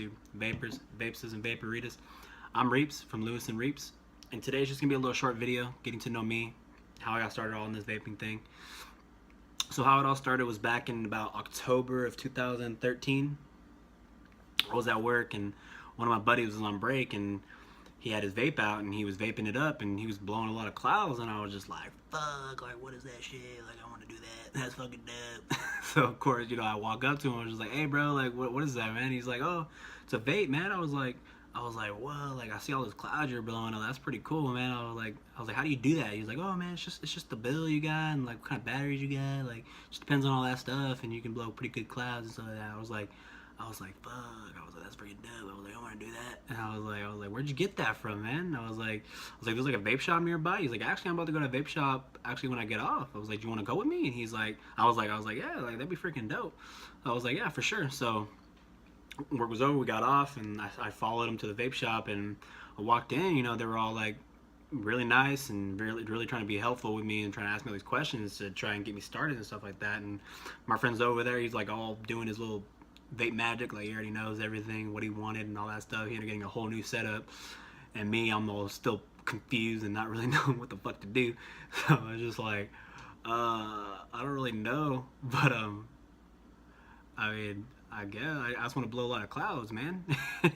YouTube. Vapers, Vapes and Vaporitas. I'm Reepz from Lewis and Reepz, and today's just gonna be a little short video getting to know me, how I got started all in this vaping thing. So how it all started was back in about October of 2013. I was at work and one of my buddies was on break and he had his vape out and he was vaping it up and he was blowing a lot of clouds, and I was just like, fuck, like what is that shit? Like I want to do that. That's fucking dope. So of course, you know, I walk up to him, I was just like, hey bro, like what is that, man? He's like, oh, it's a vape, man. I was like, whoa, like I see all those clouds you're blowing. Oh, that's pretty cool, man. I was like, how do you do that? He's like, oh man, it's just the bill you got and like what kind of batteries you got. Like, it just depends on all that stuff, and you can blow pretty good clouds and stuff like that. I was like, fuck. I was like, that's pretty dope. I was like, I want to do that. And I was like, where'd you get that from, man? I was like, there's like a vape shop nearby. He's like, actually, I'm about to go to a vape shop. Actually, when I get off, I was like, do you want to go with me? And he's like, I was like, yeah, like that'd be freaking dope. I was like, yeah, for sure. So work was over. We got off, and I followed him to the vape shop, and I walked in. You know, they were all like really nice and really trying to be helpful with me and trying to ask me all these questions to try and get me started and stuff like that. And my friend's over there. He's like all doing his little vape magic, like he already knows everything, what he wanted and all that stuff. He ended up getting a whole new setup, and me, I'm all still confused and not really knowing what the fuck to do. So I was just like, I don't really know, but I mean, I guess I just want to blow a lot of clouds, man.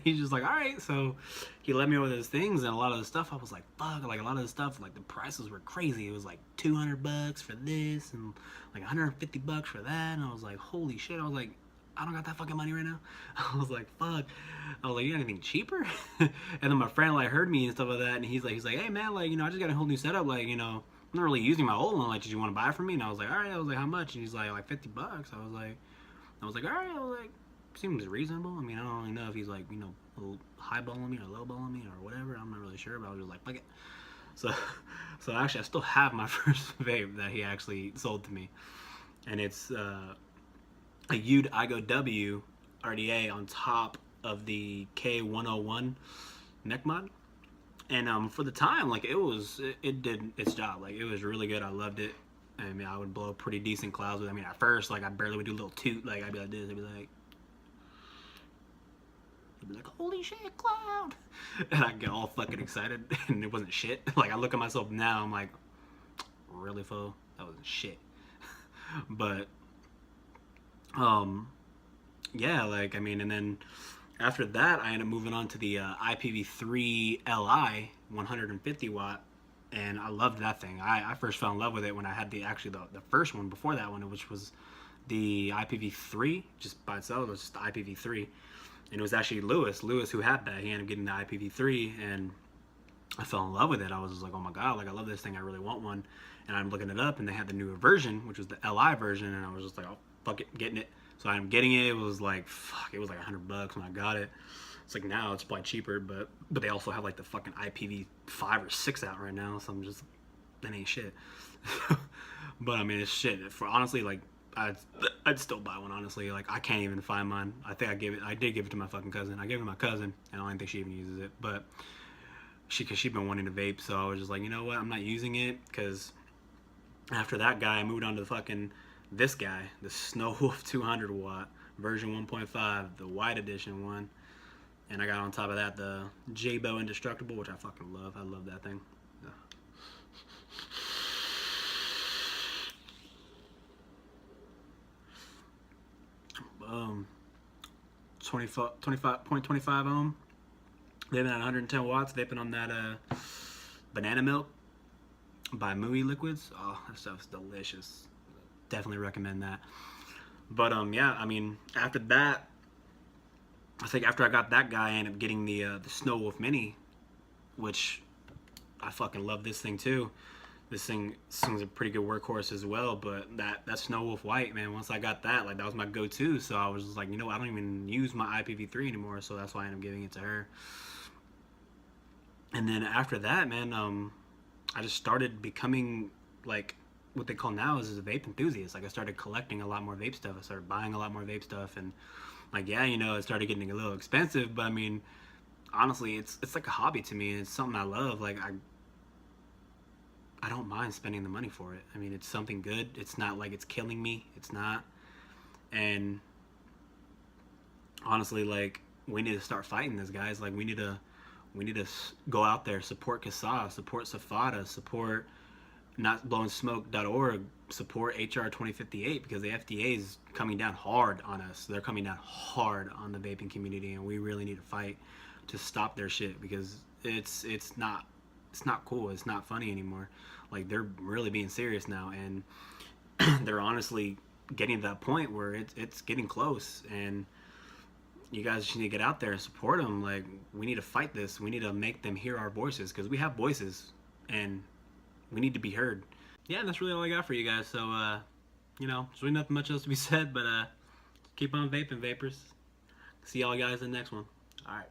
He's just like, all right. So he led me over those things, and a lot of the stuff I was like, fuck, like a lot of the stuff, like the prices were crazy. It was like $200 for this and like $150 for that, and I was like, holy shit. I was like, I don't got that fucking money right now. I was like, fuck. I was like, you got anything cheaper? And then my friend like heard me and stuff like that, and he's like, hey man, like, you know, I just got a whole new setup, like, you know, I'm not really using my old one. Like, did you want to buy it from me? And I was like, all right. I was like, how much? And he's like $50. I was like, all right. I was like, seems reasonable. I mean, I don't really know if he's like, you know, a little highballing me or lowballing me or whatever. I'm not really sure, but I was just like, fuck it. So actually, I still have my first vape that he actually sold to me, and it's a U'd Igo W RDA on top of the K101 neck mod. And for the time, like it did its job. Like it was really good. I loved it. I mean, I would blow pretty decent clouds with it. I mean, at first, like I barely would do a little toot. Like I'd be like this. I'd be like, holy shit, cloud. And I'd get all fucking excited, and it wasn't shit. Like I look at myself now, I'm like, really, fool? That wasn't shit. But yeah, like I mean, and then after that I ended up moving on to the IPv3 Li 150 watt, and I loved that thing. I first fell in love with it when I had the first one before that one, which was the IPv3 just by itself. It was just the IPv3, and it was actually Lewis who had that. He ended up getting the IPv3, and I fell in love with it. I was just like, oh my god, like I love this thing, I really want one. And I'm looking it up, and they had the newer version, which was the Li version, and I was just like, oh fuck it, getting it. So I'm getting it. It was like, fuck, it was like $100 when I got it. It's like now it's probably cheaper, but they also have like the fucking IPv5 or 6 out right now, so I'm just, that ain't shit. But I mean, it's shit. For honestly, like I'd still buy one, honestly. Like I can't even find mine. I think I did give it to my fucking cousin. I gave it to my cousin, and I don't think she even uses it, but cause she'd been wanting to vape, so I was just like, you know what, I'm not using it. Because after that guy, I moved on to the fucking this guy, the Snow Wolf 200 watt version 1.5, the white edition one, and I got on top of that the J-Bo Indestructible, which I fucking love. I love that thing. Yeah. 25.25 ohm. Vaping at 110 watts. Vaping on that banana milk by Mooey Liquids. Oh, that stuff's delicious. Definitely recommend that. But yeah, I mean, after that, I think after I got that guy, I ended up getting the Snow Wolf Mini, which I fucking love this thing too. This thing's a pretty good workhorse as well. But that Snow Wolf White, man, once I got that, like that was my go-to. So I was just like, you know what, I don't even use my IPv3 anymore, so that's why I ended up giving it to her. And then after that, man, I just started becoming like what they call now is a vape enthusiast. Like I started collecting a lot more vape stuff. I started buying a lot more vape stuff, and like, yeah, you know, it started getting a little expensive, but I mean, honestly, it's like a hobby to me, and it's something I love. Like I don't mind spending the money for it. I mean, it's something good. It's not like it's killing me. It's not. And honestly, like we need to start fighting this, guys. Like, we need to go out there, support CASA, support SAFADA, support notblowingsmoke.org, support HR 2058, because the FDA is coming down hard on us. They're coming down hard on the vaping community, and we really need to fight to stop their shit, because it's not cool. It's not funny anymore. Like, they're really being serious now, and they're honestly getting to that point where it's getting close, and you guys just need to get out there and support them. Like, we need to fight this. We need to make them hear our voices, because we have voices, and we need to be heard. Yeah, and that's really all I got for you guys. So, you know, there's really nothing much else to be said, but keep on vaping, vapers. See y'all guys in the next one. All right.